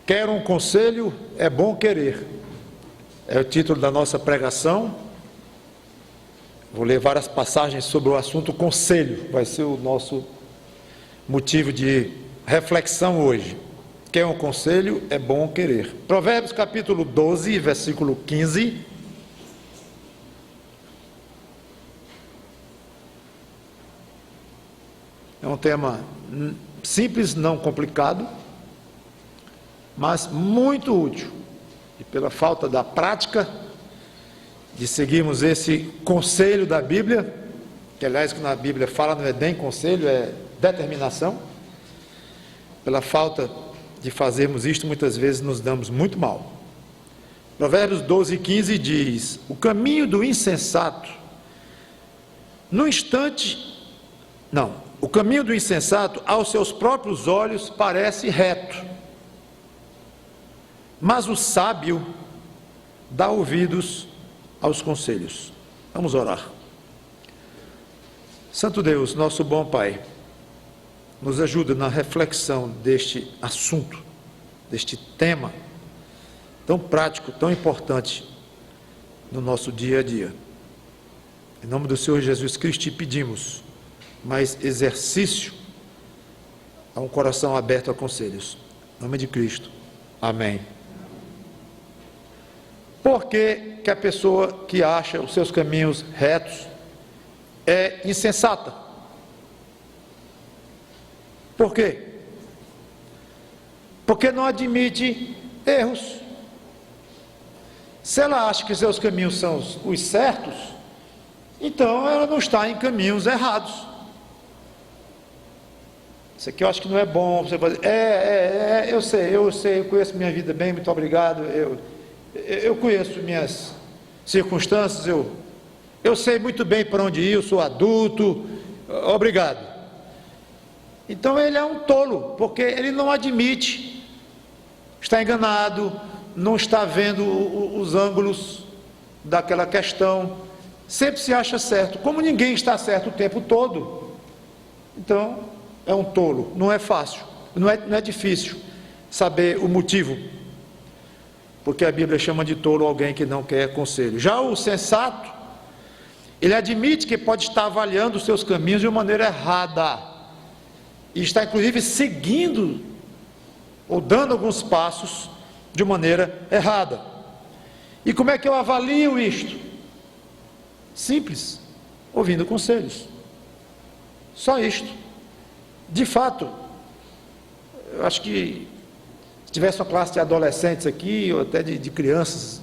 Quer um conselho, é bom querer. É o título da nossa pregação. Vou ler várias passagens sobre o assunto conselho. Vai ser o nosso motivo de reflexão hoje. Quer um conselho, é bom querer. Provérbios capítulo 12, versículo 15. É um tema simples, não complicado, mas muito útil. E pela falta da prática de seguirmos esse conselho da Bíblia, que aliás que na Bíblia fala não é nem conselho, é determinação. Pela falta de fazermos isto, muitas vezes nos damos muito mal. Provérbios 12, 15 diz: o caminho do insensato, o caminho do insensato aos seus próprios olhos parece reto, mas o sábio dá ouvidos aos conselhos. Vamos orar. Santo Deus, nosso bom Pai, nos ajuda na reflexão deste assunto, deste tema tão prático, tão importante no nosso dia a dia. Em nome do Senhor Jesus Cristo te pedimos mais exercício a um coração aberto a conselhos. Em nome de Cristo. Amém. Por que a pessoa que acha os seus caminhos retos é insensata? Por quê? Porque não admite erros. Se ela acha que seus caminhos são os certos, então ela não está em caminhos errados. Isso aqui eu acho que não é bom. Você pode dizer, eu sei, eu conheço minha vida bem, muito obrigado, eu conheço minhas circunstâncias, eu sei muito bem para onde ir, eu sou adulto, obrigado. Então ele é um tolo, porque ele não admite, está enganado, não está vendo os ângulos daquela questão, sempre se acha certo, como ninguém está certo o tempo todo. Então é um tolo. Não é fácil, não é difícil saber o motivo, porque a Bíblia chama de tolo alguém que não quer conselho. Já o sensato, ele admite que pode estar avaliando os seus caminhos de uma maneira errada, e está inclusive seguindo ou dando alguns passos de maneira errada. E como é que eu avalio isto? Simples, ouvindo conselhos. Só isto. De fato, eu acho que se tivesse uma classe de adolescentes aqui, ou até de crianças,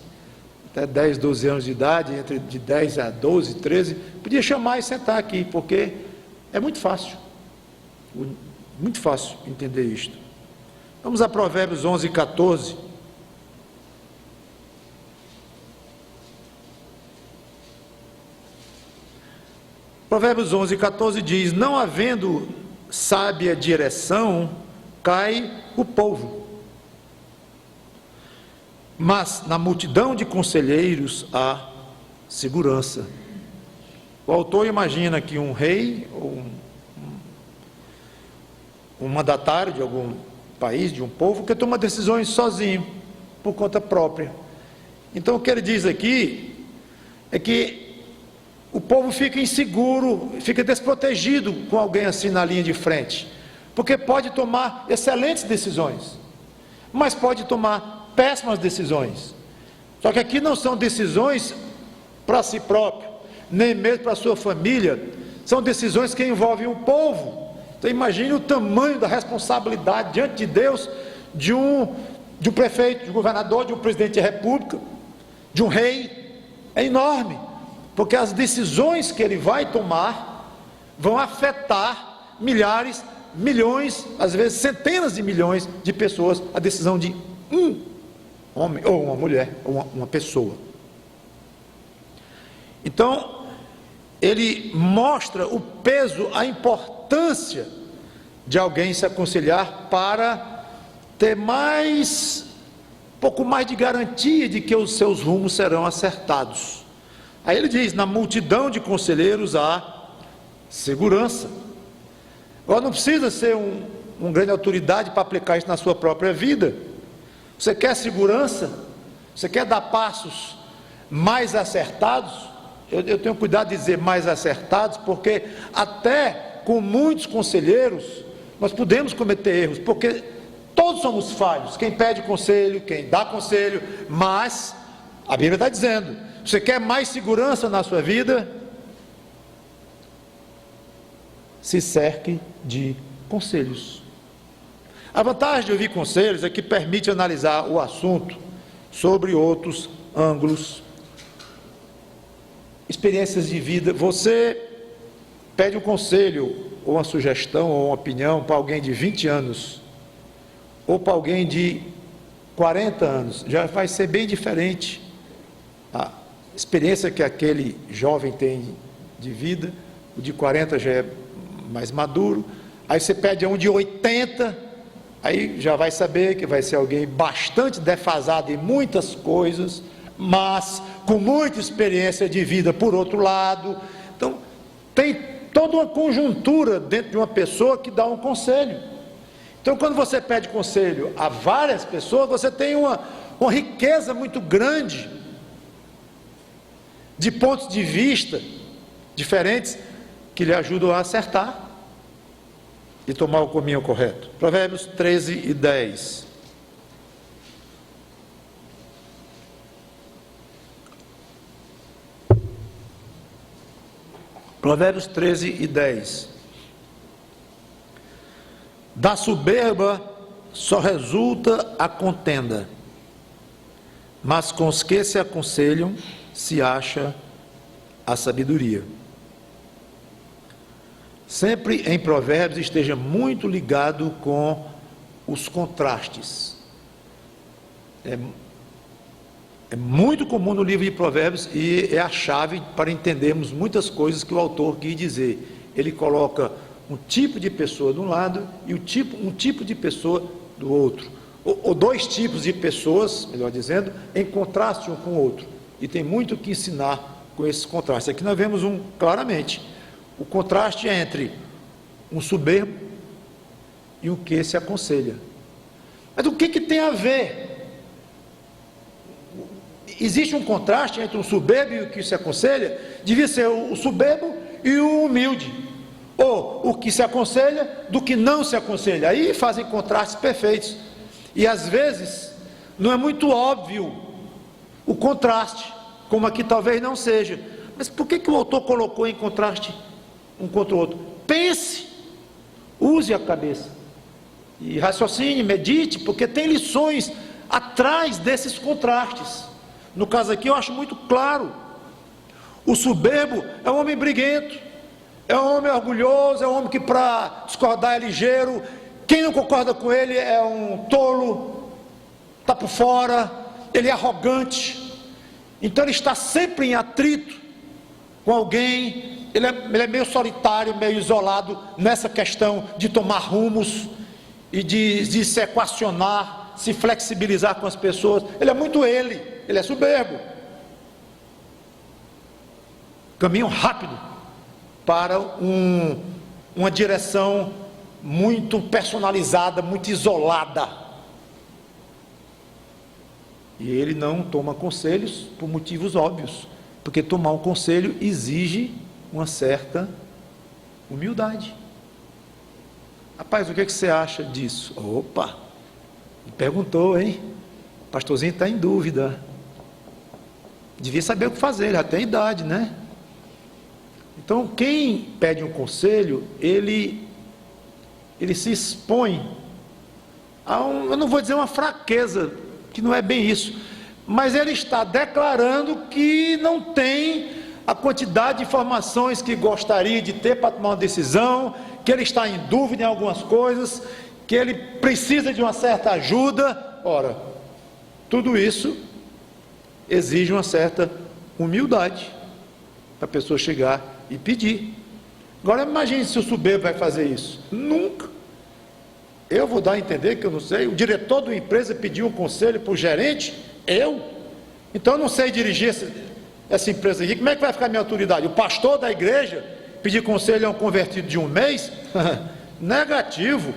até 10, 12 anos de idade, entre de 10 a 12, 13, podia chamar e sentar aqui, porque é muito fácil entender isto. Vamos a Provérbios 11, 14. Provérbios 11, 14 diz: não havendo sábia direção, cai o povo, mas na multidão de conselheiros há segurança. O autor imagina que um rei, ou um mandatário de algum país, de um povo, que toma decisões sozinho, por conta própria. Então o que ele diz aqui é que o povo fica inseguro, fica desprotegido com alguém assim na linha de frente, porque pode tomar excelentes decisões, mas pode tomar péssimas decisões. Só que aqui não são decisões para si próprio, nem mesmo para a sua família, são decisões que envolvem o povo. Então imagine o tamanho da responsabilidade diante de Deus de um prefeito, de um governador, de um presidente da república, de um rei. É enorme, porque as decisões que ele vai tomar vão afetar milhares, milhões, às vezes centenas de milhões de pessoas. A decisão de um homem, ou uma mulher, ou uma pessoa. Então ele mostra o peso, a importância de alguém se aconselhar para ter um pouco mais de garantia de que os seus rumos serão acertados. Aí ele diz: na multidão de conselheiros há segurança. Agora não precisa ser um grande autoridade para aplicar isso na sua própria vida, Você quer segurança? Você quer dar passos mais acertados? Eu tenho cuidado de dizer mais acertados, porque até com muitos conselheiros, nós podemos cometer erros, porque todos somos falhos, quem pede conselho, quem dá conselho, mas a Bíblia está dizendo, você quer mais segurança na sua vida? Se cerque de conselhos. A vantagem de ouvir conselhos é que permite analisar o assunto sobre outros ângulos, experiências de vida. Você pede um conselho, ou uma sugestão, ou uma opinião para alguém de 20 anos, ou para alguém de 40 anos, já vai ser bem diferente a experiência que aquele jovem tem de vida. O de 40 já é mais maduro. Aí você pede a um de 80, aí já vai saber que vai ser alguém bastante defasado em muitas coisas, mas com muita experiência de vida por outro lado. Então tem toda uma conjuntura dentro de uma pessoa que dá um conselho. Então quando você pede conselho a várias pessoas, você tem uma riqueza muito grande de pontos de vista diferentes que lhe ajudam a acertar e tomar o caminho correto. Provérbios 13 e 10. Provérbios 13 e 10. Da soberba só resulta a contenda, mas com os que se aconselham se acha a sabedoria. Sempre em Provérbios esteja muito ligado com os contrastes. É muito comum no livro de Provérbios e é a chave para entendermos muitas coisas que o autor quis dizer. Ele coloca um tipo de pessoa de um lado e um tipo de pessoa do outro. Ou dois tipos de pessoas, melhor dizendo, em contraste um com o outro. E tem muito o que ensinar com esses contrastes. Aqui nós vemos claramente. O contraste é entre um soberbo e o que se aconselha. Mas o que tem a ver? Existe um contraste entre o soberbo e o que se aconselha? Devia ser o soberbo e o humilde. Ou o que se aconselha do que não se aconselha. Aí fazem contrastes perfeitos. E às vezes não é muito óbvio o contraste, como aqui talvez não seja. Mas por que o autor colocou em contraste um contra o outro? Pense, use a cabeça e raciocine, medite, porque tem lições atrás desses contrastes. No caso aqui eu acho muito claro. O soberbo é um homem briguento, é um homem orgulhoso, é um homem que para discordar é ligeiro. Quem não concorda com ele é um tolo, está por fora, ele é arrogante. Então ele está sempre em atrito com alguém. Ele é meio solitário, meio isolado nessa questão de tomar rumos e de se equacionar, se flexibilizar com as pessoas. Ele é muito ele é soberbo. Caminho rápido para uma direção muito personalizada, muito isolada. E ele não toma conselhos por motivos óbvios, porque tomar um conselho exige uma certa humildade. Rapaz, o que você acha disso? Opa, me perguntou, hein? O pastorzinho está em dúvida. Devia saber o que fazer, ele já tem idade, né? Então, quem pede um conselho, ele se expõe a eu não vou dizer uma fraqueza, que não é bem isso, mas ele está declarando que não tem a quantidade de informações que gostaria de ter para tomar uma decisão, que ele está em dúvida em algumas coisas, que ele precisa de uma certa ajuda. Ora, tudo isso exige uma certa humildade para a pessoa chegar e pedir. Agora imagine se o soberbo vai fazer isso. Nunca. Eu vou dar a entender que eu não sei. O diretor de uma empresa pediu um conselho para o gerente, então eu não sei dirigir essa empresa aqui. Como é que vai ficar a minha autoridade? O pastor da igreja pedir conselho a um convertido de um mês? Negativo.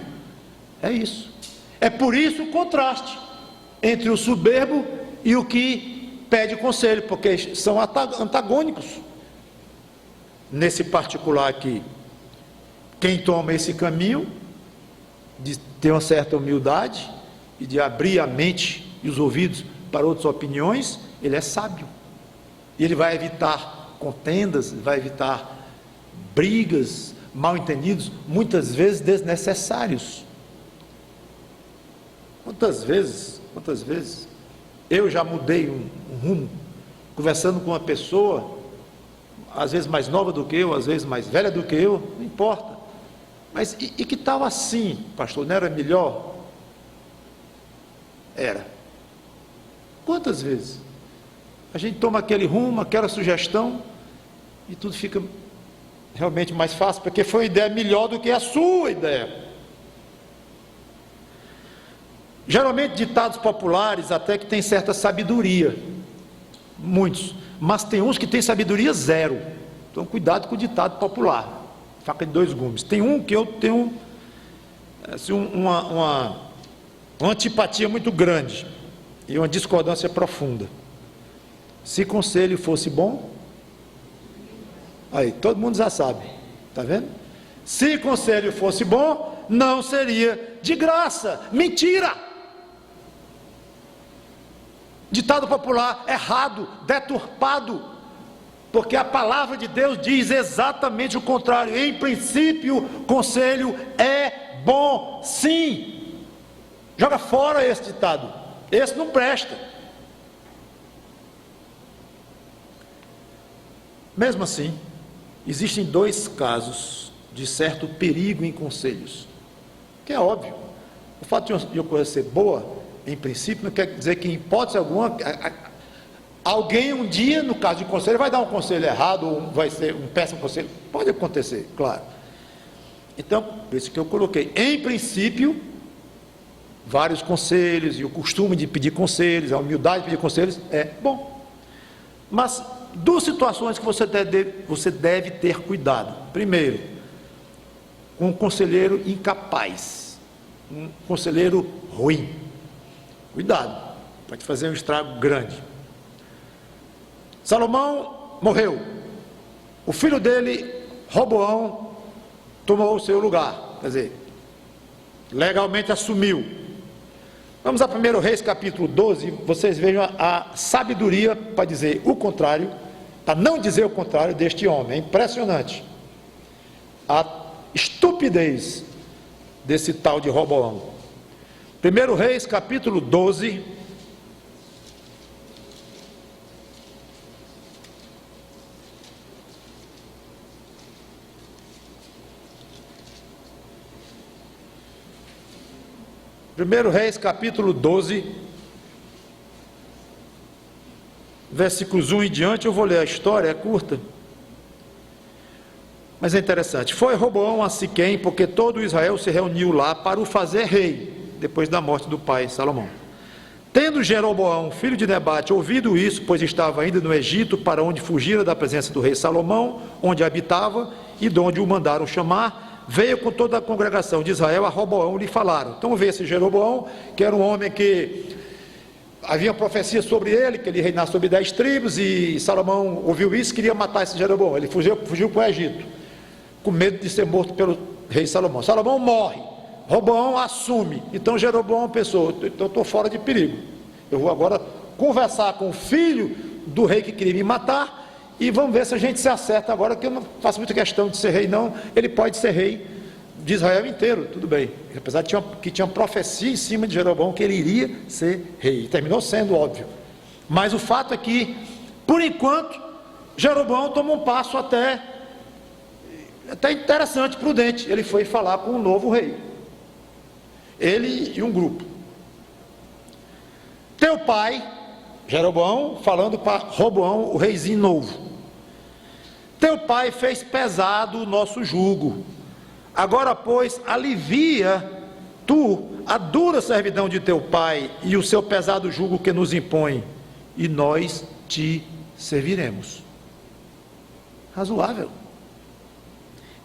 É isso. É por isso o contraste. entre o soberbo e o que pede conselho, porque são antagônicos. Nesse particular aqui, quem toma esse caminho de ter uma certa humildade e de abrir a mente e os ouvidos para outras opiniões, ele é sábio. E ele vai evitar contendas, vai evitar brigas, mal-entendidos, muitas vezes desnecessários. Quantas vezes eu já mudei um rumo, conversando com uma pessoa, às vezes mais nova do que eu, às vezes mais velha do que eu, não importa. Mas e que tal assim, pastor? Não era melhor? Era. Quantas vezes a gente toma aquele rumo, aquela sugestão, e tudo fica realmente mais fácil, porque foi uma ideia melhor do que a sua ideia. Geralmente ditados populares até que tem certa sabedoria, muitos, mas tem uns que tem sabedoria zero. Então cuidado com o ditado popular, faca de dois gumes. Tem um que eu tenho assim, uma antipatia muito grande e uma discordância profunda. Se conselho fosse bom, aí todo mundo já sabe, tá vendo? Se conselho fosse bom, não seria de graça. Mentira! Ditado popular errado, deturpado, porque a palavra de Deus diz exatamente o contrário. Em princípio, conselho é bom, sim. Joga fora esse ditado, esse não presta. Mesmo assim, existem dois casos de certo perigo em conselhos, que é óbvio. O fato de uma coisa ser boa, em princípio, não quer dizer que em hipótese alguma, alguém um dia, no caso de conselho, vai dar um conselho errado, ou vai ser um péssimo conselho. Pode acontecer, claro. Então, por isso que eu coloquei, em princípio, vários conselhos, e o costume de pedir conselhos, a humildade de pedir conselhos, é bom. Mas, duas situações que você deve ter cuidado. Primeiro, com um conselheiro incapaz, um conselheiro ruim. Cuidado, pode fazer um estrago grande. Salomão morreu, o filho dele, Roboão, tomou o seu lugar, quer dizer, legalmente assumiu. Vamos a 1 Reis capítulo 12, vocês vejam a sabedoria para dizer o contrário, para não dizer o contrário deste homem. É impressionante a estupidez desse tal de Roboão. 1 Reis capítulo 12, versículos 1 em diante. Eu vou ler a história, é curta, mas é interessante. Foi Roboão a Siquém, porque todo Israel se reuniu lá para o fazer rei, depois da morte do pai Salomão. Tendo Jeroboão, filho de Nebate, ouvido isso, pois estava ainda no Egito, para onde fugira da presença do rei Salomão, onde habitava, e de onde o mandaram chamar, veio com toda a congregação de Israel a Roboão, lhe falaram. Então vê esse Jeroboão, que era um homem que havia profecia sobre ele, que ele reinasse sobre 10 tribos, e Salomão ouviu isso, queria matar esse Jeroboão. Ele fugiu para o Egito, com medo de ser morto pelo rei Salomão. Salomão morre, Roboão assume. Então Jeroboão pensou, então estou fora de perigo, eu vou agora conversar com o filho do rei que queria me matar, e vamos ver se a gente se acerta agora, que eu não faço muita questão de ser rei não, ele pode ser rei de Israel inteiro, tudo bem, apesar de que tinha uma profecia em cima de Jeroboão que ele iria ser rei, e terminou sendo, óbvio. Mas o fato é que, por enquanto, Jeroboão tomou um passo até interessante, prudente. Ele foi falar com o novo rei, ele e um grupo. Teu pai, Jeroboão, falando para Roboão, o reizinho novo, teu pai fez pesado o nosso jugo, agora pois alivia tu a dura servidão de teu pai e o seu pesado jugo que nos impõe, e nós te serviremos. Razoável.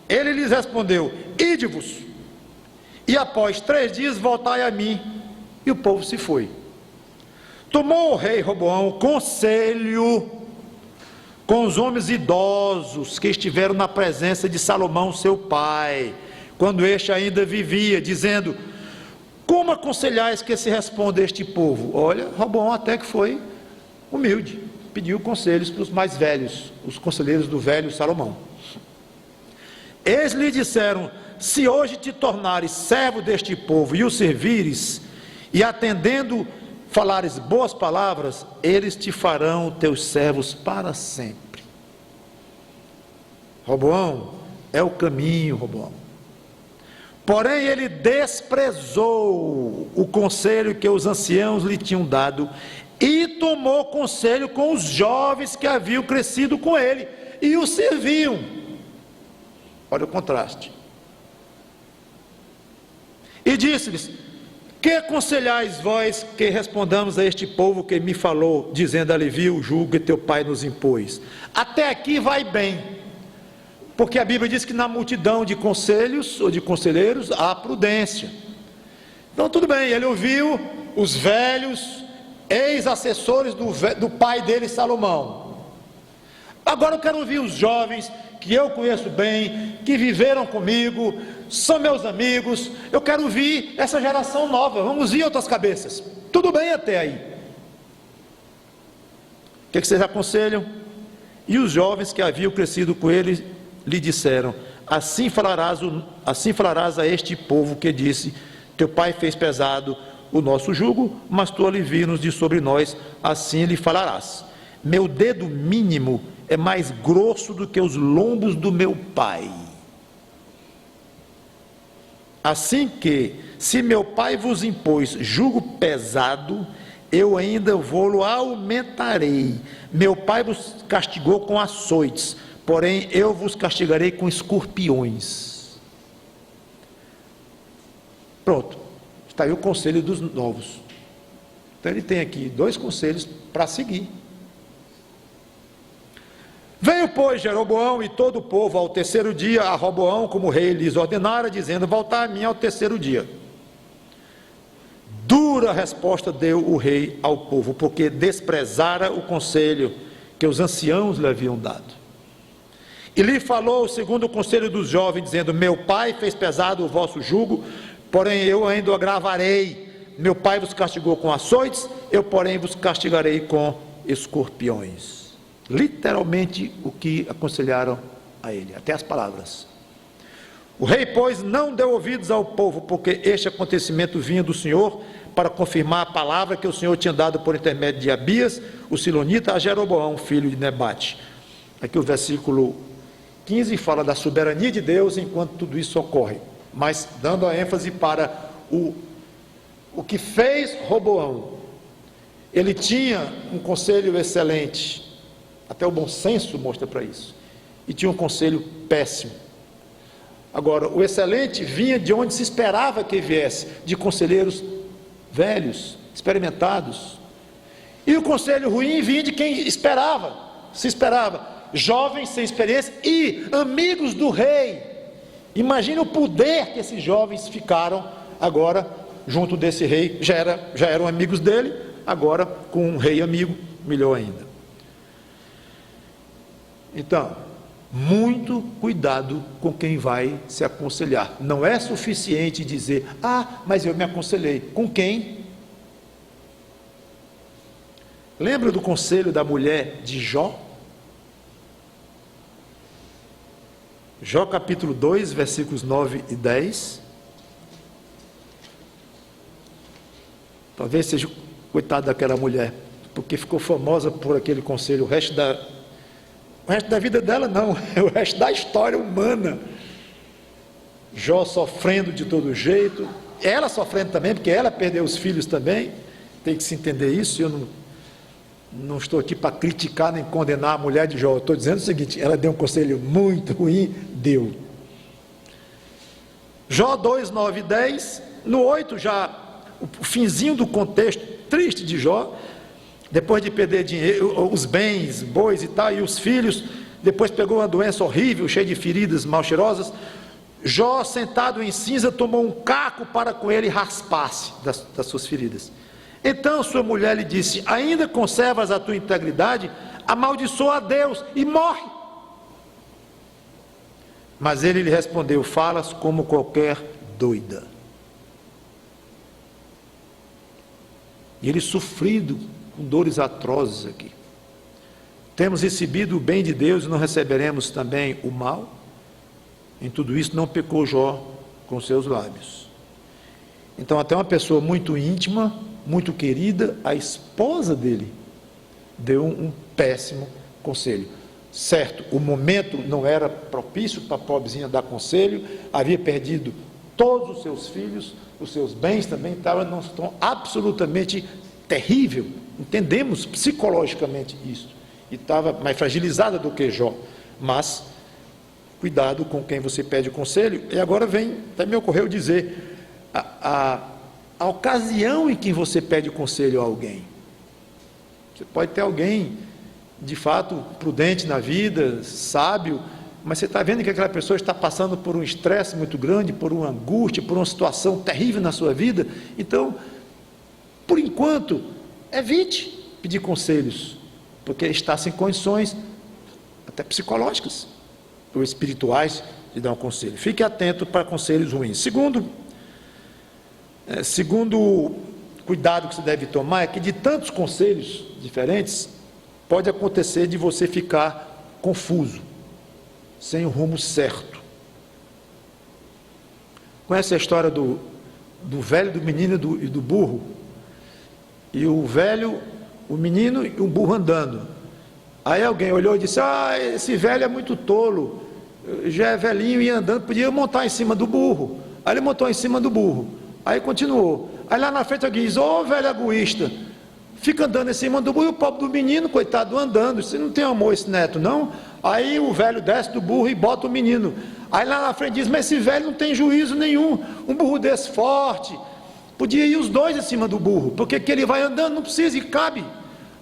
Ele lhes respondeu, ide-vos, e após 3 dias voltai a mim. E o povo se foi. Tomou o rei Roboão conselho com os homens idosos que estiveram na presença de Salomão, seu pai, quando este ainda vivia, dizendo: como aconselhais que se responda a este povo? Olha, Roboão até que foi humilde, pediu conselhos para os mais velhos, os conselheiros do velho Salomão. Eles lhe disseram: se hoje te tornares servo deste povo e o servires, e atendendo falares boas palavras, eles te farão teus servos para sempre. Roboão é o caminho, Roboão. Porém ele desprezou o conselho que os anciãos lhe tinham dado e tomou conselho com os jovens que haviam crescido com ele e o serviam. Olha o contraste. E disse-lhes: que aconselhais vós que respondamos a este povo que me falou, dizendo: alivia o jugo que teu pai nos impôs? Até aqui vai bem, porque a Bíblia diz que na multidão de conselhos ou de conselheiros há prudência. Então tudo bem, ele ouviu os velhos ex-assessores do pai dele, Salomão. Agora eu quero ouvir os jovens que eu conheço bem, que viveram comigo, são meus amigos. Eu quero ouvir essa geração nova. Vamos ver outras cabeças. Tudo bem até aí. O que vocês aconselham? E os jovens que haviam crescido com ele lhe disseram: assim falarás a este povo que disse: teu pai fez pesado o nosso jugo, mas tu alivia-nos de sobre nós, assim lhe falarás: meu dedo mínimo é mais grosso do que os lombos do meu pai. Assim que, se meu pai vos impôs jugo pesado, eu ainda vou-lo aumentarei. Meu pai vos castigou com açoites, porém eu vos castigarei com escorpiões. Pronto, está aí o conselho dos novos. Então ele tem aqui 2 conselhos para seguir. Veio, pois, Jeroboão e todo o povo ao 3º dia a Roboão, como o rei lhes ordenara, dizendo: voltai a mim ao 3º dia. Dura resposta deu o rei ao povo, porque desprezara o conselho que os anciãos lhe haviam dado. E lhe falou segundo o conselho dos jovens, dizendo: meu pai fez pesado o vosso jugo, porém eu ainda o agravarei. Meu pai vos castigou com açoites, eu porém vos castigarei com escorpiões. Literalmente o que aconselharam a ele, até as palavras. O rei, pois, não deu ouvidos ao povo, porque este acontecimento vinha do Senhor, para confirmar a palavra que o Senhor tinha dado por intermédio de Abias, o silonita, a Jeroboão, filho de Nebate. Aqui o versículo 15 fala da soberania de Deus enquanto tudo isso ocorre, mas dando a ênfase para o que fez Roboão. Ele tinha um conselho excelente, até o bom senso mostra para isso, e tinha um conselho péssimo. Agora, o excelente vinha de onde se esperava que viesse, de conselheiros velhos, experimentados, e o conselho ruim vinha de quem se esperava, jovens sem experiência e amigos do rei. Imagine o poder que esses jovens ficaram agora junto desse rei. Já eram amigos dele, agora com um rei amigo, melhor ainda. Então, muito cuidado com quem vai se aconselhar. Não é suficiente dizer: mas eu me aconselhei. Com quem? Lembra do conselho da mulher de Jó? Jó capítulo 2, versículos 9 e 10. Talvez seja coitado daquela mulher, porque ficou famosa por aquele conselho o resto da vida dela não, o resto da história humana. Jó sofrendo de todo jeito, ela sofrendo também, porque ela perdeu os filhos também. Tem que se entender isso. Eu não estou aqui para criticar nem condenar a mulher de Jó. Eu estou dizendo o seguinte: ela deu um conselho muito ruim, deu. Jó 2, 9 e 10. No 8 já, o finzinho do contexto triste de Jó. Depois de perder dinheiro, os bens, bois e tal, e os filhos, depois pegou uma doença horrível, cheia de feridas mal cheirosas. Jó, sentado em cinza, tomou um caco para com ele raspar-se das suas feridas. Então sua mulher lhe disse: ainda conservas a tua integridade? Amaldiçoa a Deus e morre. Mas ele lhe respondeu: falas como qualquer doida. E ele sofrido com dores atrozes aqui. Temos recebido o bem de Deus e não receberemos também o mal? Em tudo isso não pecou Jó com seus lábios. Então até uma pessoa muito íntima, muito querida, a esposa dele, deu um péssimo conselho. Certo, o momento não era propício para a pobrezinha dar conselho, havia perdido todos os seus filhos, os seus bens também estavam num tom absolutamente terrível, entendemos psicologicamente isso, e estava mais fragilizada do que Jó, mas cuidado com quem você pede conselho. E agora vem, até me ocorreu dizer, a ocasião em que você pede conselho a alguém. Você pode ter alguém de fato prudente na vida, sábio, mas você está vendo que aquela pessoa está passando por um estresse muito grande, por uma angústia, por uma situação terrível na sua vida. Então, por enquanto, evite pedir conselhos, porque está sem condições, até psicológicas ou espirituais, de dar um conselho. Fique atento para conselhos ruins. Segundo cuidado que você deve tomar é que de tantos conselhos diferentes, pode acontecer de você ficar confuso, sem o rumo certo. Conhece a história do velho, do menino e do burro? E o velho, o menino e o burro andando. Aí alguém olhou e disse: esse velho é muito tolo, já é velhinho e andando, podia montar em cima do burro. Aí ele montou em cima do burro, aí continuou. Aí lá na frente alguém diz: velho egoísta, fica andando em cima do burro, e o pobre do menino, coitado, andando. Você não tem amor esse neto, não? Aí o velho desce do burro e bota o menino. Aí lá na frente diz: mas esse velho não tem juízo nenhum, um burro desse forte, podia ir os dois em cima do burro, porque que ele vai andando, não precisa e cabe.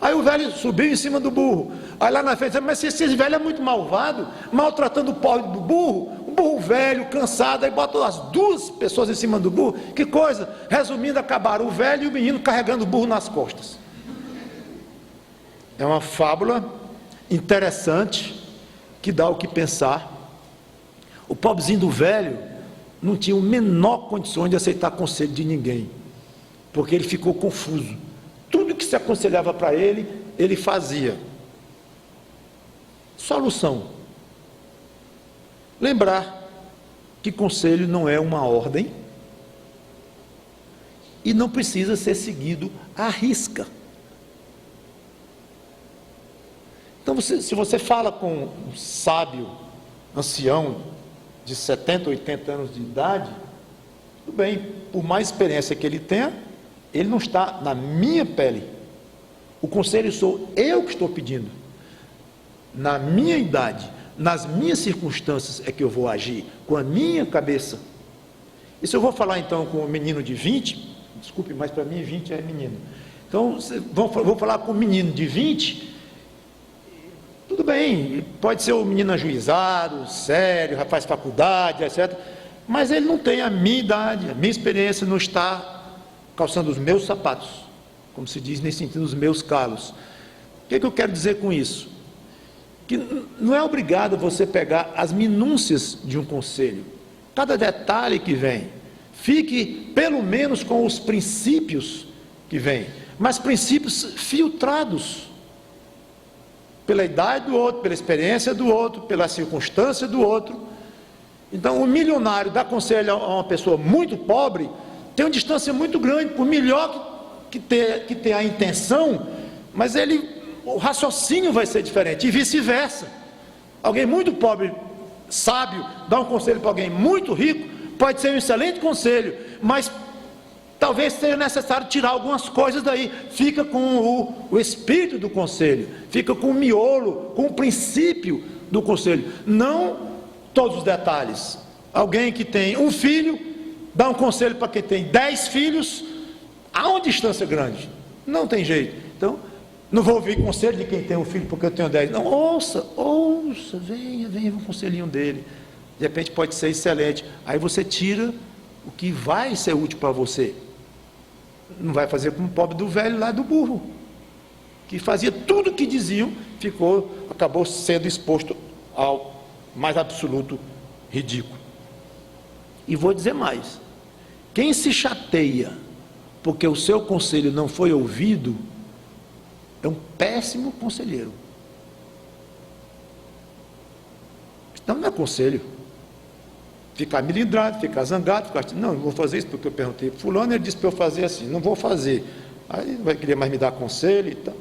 Aí o velho subiu em cima do burro. Aí lá na frente diz: mas esse velho é muito malvado, maltratando o pobre do burro, o burro velho, cansado, aí bota as duas pessoas em cima do burro. Que coisa! Resumindo, acabaram o velho e o menino carregando o burro nas costas. É uma fábula interessante, que dá o que pensar. O pobrezinho do velho não tinha a menor condições de aceitar conselho de ninguém, porque ele ficou confuso. Tudo que se aconselhava para ele, ele fazia. Solução: lembrar que conselho não é uma ordem e não precisa ser seguido à risca. Então, se você fala com um sábio, ancião, de 70, 80 anos de idade, tudo bem, por mais experiência que ele tenha, ele não está na minha pele. O conselho sou eu que estou pedindo. Na minha idade, nas minhas circunstâncias é que eu vou agir, com a minha cabeça. E se eu vou falar então com um menino de 20, desculpe, mas para mim 20 é menino. Então, vou falar com um menino de 20, tudo bem, pode ser um menino ajuizado, sério, já faz faculdade, etc. Mas ele não tem a minha idade, a minha experiência, não está calçando os meus sapatos, como se diz nesse sentido, os meus calos. O que eu quero dizer com isso? Que não é obrigado você pegar as minúcias de um conselho, cada detalhe que vem. Fique pelo menos com os princípios que vêm, mas princípios filtrados pela idade do outro, pela experiência do outro, pela circunstância do outro. Então, o milionário dá conselho a uma pessoa muito pobre, tem uma distância muito grande, por melhor que ter a intenção, mas o raciocínio vai ser diferente, e vice-versa. Alguém muito pobre, sábio, dá um conselho para alguém muito rico, pode ser um excelente conselho, mas talvez seja necessário tirar algumas coisas daí. Fica com o espírito do conselho, fica com o miolo, com o princípio do conselho, não todos os detalhes. Alguém que tem um filho dá um conselho para quem tem 10 filhos, há uma distância grande, não tem jeito. Então, não vou ouvir conselho de quem tem um filho porque eu tenho 10, não, ouça, venha um conselhinho dele, de repente pode ser excelente. Aí você tira o que vai ser útil para você. Não vai fazer como o pobre do velho lá do burro, que fazia tudo o que diziam, acabou sendo exposto ao mais absoluto ridículo. E vou dizer mais: quem se chateia porque o seu conselho não foi ouvido, é um péssimo conselheiro. Então não é conselho. Ficar melindrado, ficar zangado, não vou fazer isso porque eu perguntei para fulano, ele disse para eu fazer assim, não vou fazer. Aí não vai querer mais me dar conselho e tal.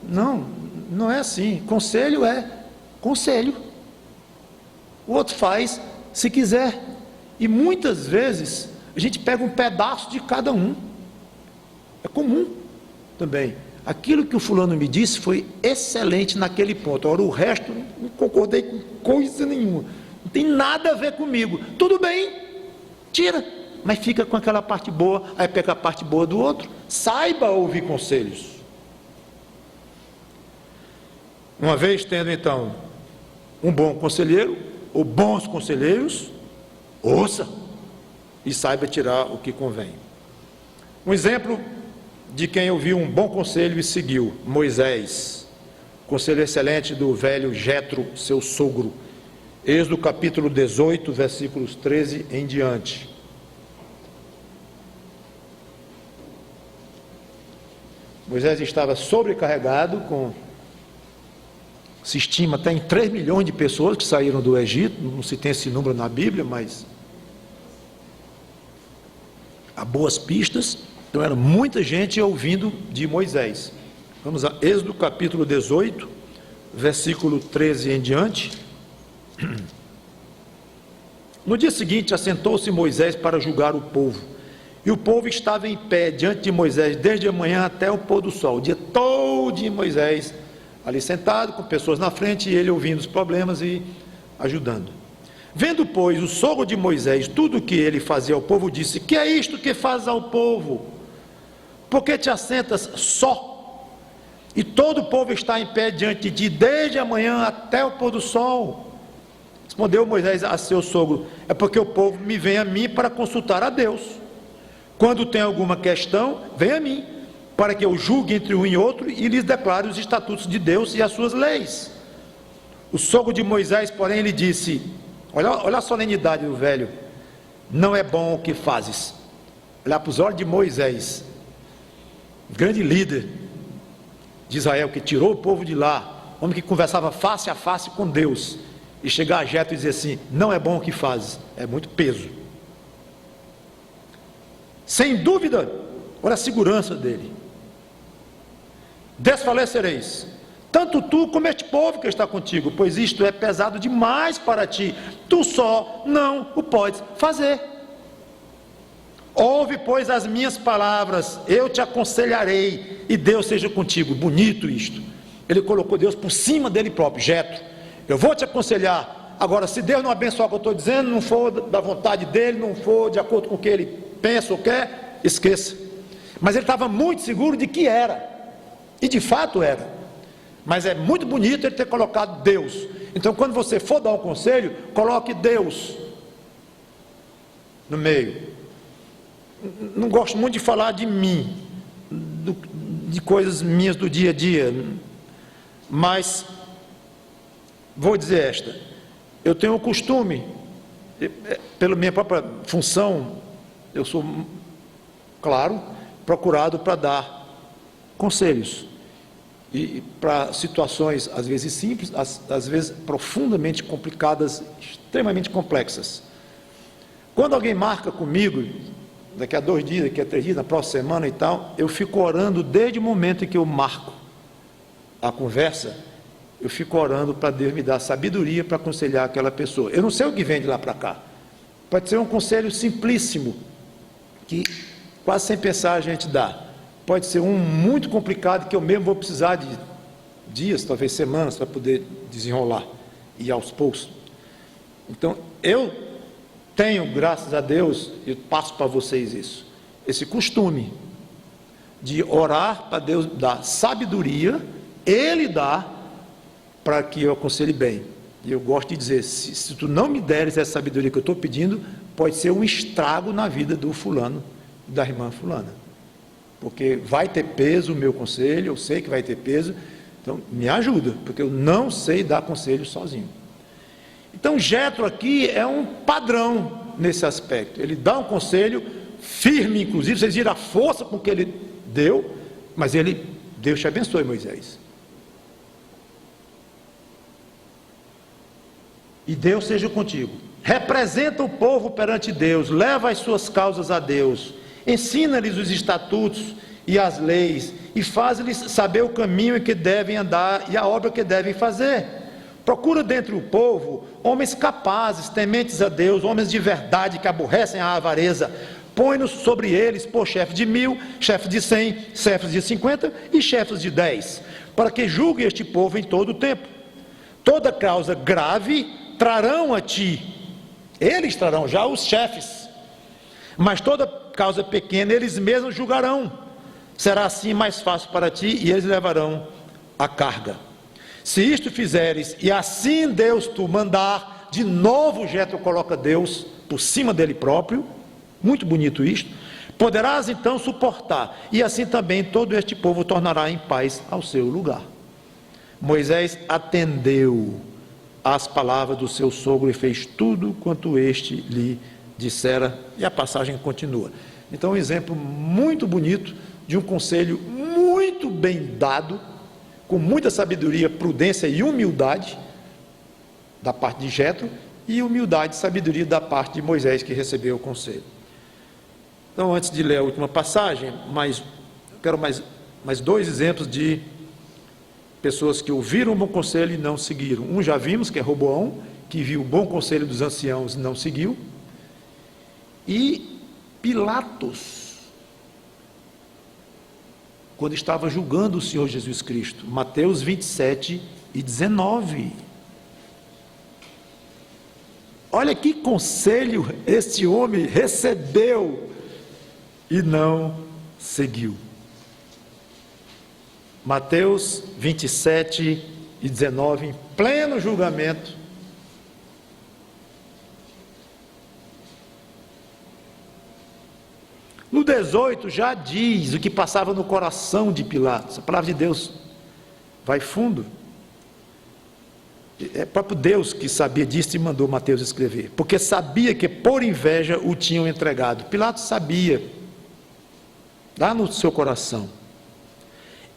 Não, não é assim. Conselho é conselho. O outro faz se quiser. E muitas vezes a gente pega um pedaço de cada um. É comum também. Aquilo que o fulano me disse foi excelente naquele ponto. Agora o resto, não concordei com coisa nenhuma. Não tem nada a ver comigo. Tudo bem, tira. Mas fica com aquela parte boa, aí pega a parte boa do outro. Saiba ouvir conselhos. Uma vez tendo então um bom conselheiro, ou bons conselheiros, ouça e saiba tirar o que convém. Um exemplo de quem ouviu um bom conselho e seguiu: Moisés, conselho excelente do velho Jetro, seu sogro. Êxodo capítulo 18, versículos 13 em diante. Moisés estava sobrecarregado se estima até em 3 milhões de pessoas que saíram do Egito, não se tem esse número na Bíblia, mas há boas pistas. Então era muita gente ouvindo de Moisés. Vamos a Êxodo capítulo 18, versículo 13 em diante. No dia seguinte assentou-se Moisés para julgar o povo, e o povo estava em pé diante de Moisés desde a manhã até o pôr do sol, o dia todo de Moisés ali sentado, com pessoas na frente, e ele ouvindo os problemas e ajudando. Vendo, pois, o sogro de Moisés tudo o que ele fazia ao povo, disse: que é isto que faz ao povo? Por que te assentas só? E todo o povo está em pé diante de ti, desde a manhã até o pôr do sol. Respondeu Moisés a seu sogro: é porque o povo me vem a mim para consultar a Deus. Quando tem alguma questão, vem a mim, para que eu julgue entre um e outro e lhes declare os estatutos de Deus e as suas leis. O sogro de Moisés, porém, lhe disse: olha a solenidade do velho, não é bom o que fazes. Olhar para os olhos de Moisés, grande líder de Israel, que tirou o povo de lá, homem que conversava face a face com Deus, e chegar a Jetro e dizer assim: não é bom o que fazes, é muito peso. Sem dúvida, olha a segurança dele: desfalecereis, tanto tu como este povo que está contigo, pois isto é pesado demais para ti, tu só não o podes fazer. Ouve, pois, as minhas palavras, eu te aconselharei, e Deus seja contigo. Bonito isto. Ele colocou Deus por cima dele próprio. Jetro, eu vou te aconselhar. Agora, se Deus não abençoar o que eu estou dizendo, não for da vontade dele, não for de acordo com o que ele pensa ou quer, esqueça. Mas ele estava muito seguro de que era, e de fato era. Mas é muito bonito ele ter colocado Deus. Então, quando você for dar um conselho, coloque Deus no meio. Não gosto muito de falar de mim, de coisas minhas do dia a dia, mas vou dizer esta: eu tenho o costume, pela minha própria função, eu sou, claro, procurado para dar conselhos, e para situações às vezes simples, às vezes profundamente complicadas, extremamente complexas. Quando alguém marca comigo, daqui a 2 dias, daqui a 3 dias, na próxima semana e tal, eu fico orando desde o momento em que eu marco a conversa, eu fico orando para Deus me dar sabedoria para aconselhar aquela pessoa. Eu não sei o que vem de lá para cá. Pode ser um conselho simplíssimo, que quase sem pensar a gente dá. Pode ser um muito complicado, que eu mesmo vou precisar de dias, talvez semanas, para poder desenrolar, e aos poucos. Então, eu tenho, graças a Deus, e passo para vocês isso, esse costume de orar para Deus dar sabedoria, Ele dá, para que eu aconselhe bem. E eu gosto de dizer: se tu não me deres essa sabedoria que eu estou pedindo, pode ser um estrago na vida do fulano, da irmã fulana. porque vai ter peso o meu conselho, eu sei que vai ter peso, então me ajuda, porque eu não sei dar conselho sozinho. Então Jétro aqui é um padrão nesse aspecto, ele dá um conselho firme, inclusive, vocês viram a força com que ele deu, mas Deus te abençoe, Moisés. E Deus seja contigo. Representa o povo perante Deus, leva as suas causas a Deus, ensina-lhes os estatutos e as leis, e faz-lhes saber o caminho em que devem andar e a obra que devem fazer. Procura dentre o povo homens capazes, tementes a Deus, homens de verdade que aborrecem a avareza. Põe-nos sobre eles por chefes de 1000, chefes de 100, chefes de 50 e chefes de 10, para que julguem este povo em todo o tempo. Toda causa grave trarão a ti, eles trarão, já os chefes, mas toda causa pequena eles mesmos julgarão. Será assim mais fácil para ti e eles levarão a carga. Se isto fizeres e assim Deus tu mandar, de novo Jétro coloca Deus por cima dele próprio, muito bonito isto, poderás então suportar, e assim também todo este povo tornará em paz ao seu lugar. Moisés atendeu às palavras do seu sogro e fez tudo quanto este lhe dissera, e a passagem continua. Então um exemplo muito bonito de um conselho muito bem dado, com muita sabedoria, prudência e humildade da parte de Jétro, e humildade e sabedoria da parte de Moisés, que recebeu o conselho. Então, antes de ler a última passagem, eu quero mais 2 exemplos de pessoas que ouviram o bom conselho e não seguiram. Um já vimos, que é Roboão, que viu o bom conselho dos anciãos e não seguiu. E Pilatos, quando estava julgando o Senhor Jesus Cristo, Mateus 27 e 19. Olha que conselho este homem recebeu e não seguiu. Mateus 27 e 19, em pleno julgamento. No 18 já diz o que passava no coração de Pilatos. A palavra de Deus vai fundo. É próprio Deus que sabia disso e mandou Mateus escrever, porque sabia que por inveja o tinham entregado. Pilatos sabia, lá no seu coração.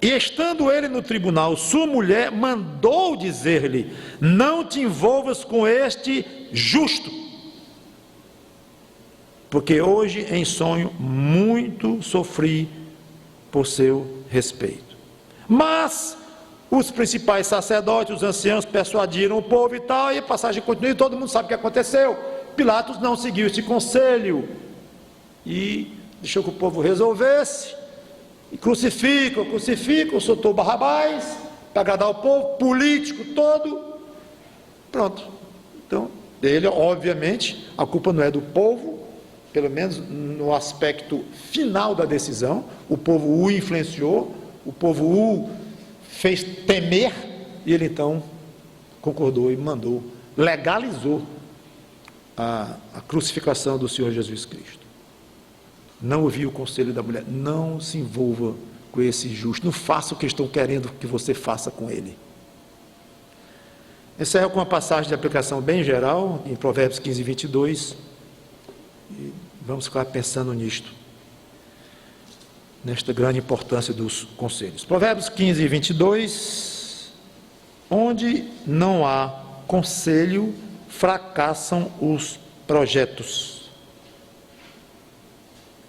E estando ele no tribunal, sua mulher mandou dizer-lhe: não te envolvas com este justo, porque hoje em sonho muito sofri por seu respeito. Mas os principais sacerdotes, os anciãos persuadiram o povo e tal, e a passagem continua e todo mundo sabe o que aconteceu. Pilatos não seguiu esse conselho e deixou que o povo resolvesse. E crucificam, soltou Barrabás para agradar o povo, político todo. Pronto. Então, ele, obviamente, a culpa não é do povo, pelo menos no aspecto final da decisão. O povo o influenciou, o povo o fez temer, e ele então concordou e mandou, legalizou a crucificação do Senhor Jesus Cristo. Não ouviu o conselho da mulher, não se envolva com esse justo, não faça o que estão querendo que você faça com ele. Encerro com uma passagem de aplicação bem geral, em Provérbios 15, 22, e vamos ficar pensando nisto, nesta grande importância dos conselhos. Provérbios 15, 22, onde não há conselho, fracassam os projetos,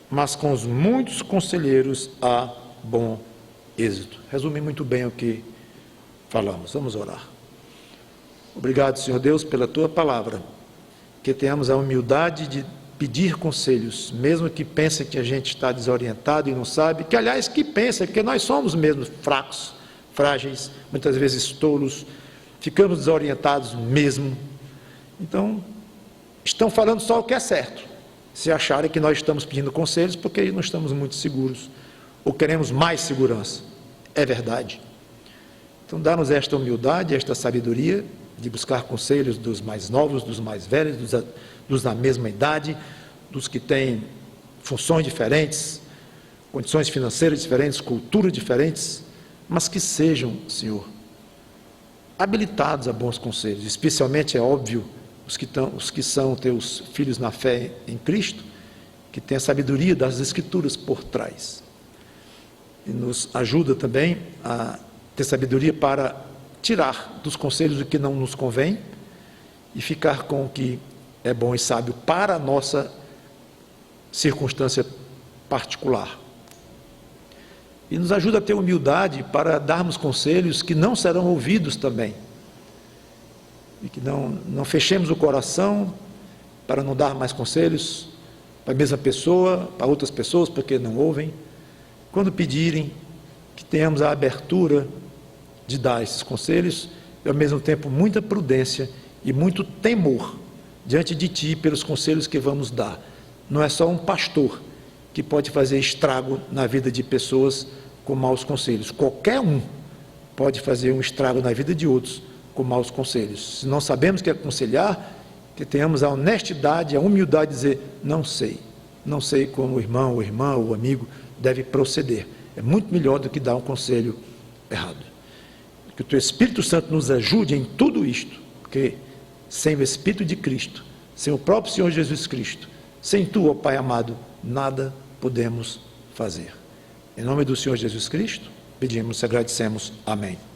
mas com os muitos conselheiros há bom êxito. Resume muito bem o que falamos. Vamos orar. Obrigado, Senhor Deus, pela Tua palavra, que tenhamos a humildade de pedir conselhos, mesmo que pensem que a gente está desorientado e não sabe, que aliás que pensem que nós somos mesmo fracos, frágeis, muitas vezes tolos, ficamos desorientados mesmo. Então, estão falando só o que é certo, se acharem que nós estamos pedindo conselhos porque não estamos muito seguros, ou queremos mais segurança. É verdade. Então dá-nos esta humildade, esta sabedoria, de buscar conselhos dos mais novos, dos mais velhos, dos da mesma idade, dos que têm funções diferentes, condições financeiras diferentes, culturas diferentes, mas que sejam, Senhor, habilitados a bons conselhos, especialmente, é óbvio, os que são teus filhos na fé em Cristo, que têm a sabedoria das Escrituras por trás. E nos ajuda também a ter sabedoria para tirar dos conselhos o que não nos convém e ficar com o que é bom e sábio para a nossa circunstância particular. E nos ajuda a ter humildade para darmos conselhos que não serão ouvidos também. E que não fechemos o coração para não dar mais conselhos para a mesma pessoa, para outras pessoas, porque não ouvem. Quando pedirem, que tenhamos a abertura de dar esses conselhos e, ao mesmo tempo, muita prudência e muito temor diante de Ti pelos conselhos que vamos dar. Não é só um pastor que pode fazer estrago na vida de pessoas com maus conselhos. Qualquer um pode fazer um estrago na vida de outros com maus conselhos. Se não sabemos que aconselhar, que tenhamos a honestidade, a humildade de dizer, não sei como o irmão, ou irmã, ou amigo deve proceder. É muito melhor do que dar um conselho errado. Que o Teu Espírito Santo nos ajude em tudo isto, porque sem o Espírito de Cristo, sem o próprio Senhor Jesus Cristo, sem Tu, ó Pai amado, nada podemos fazer. Em nome do Senhor Jesus Cristo, pedimos e agradecemos. Amém.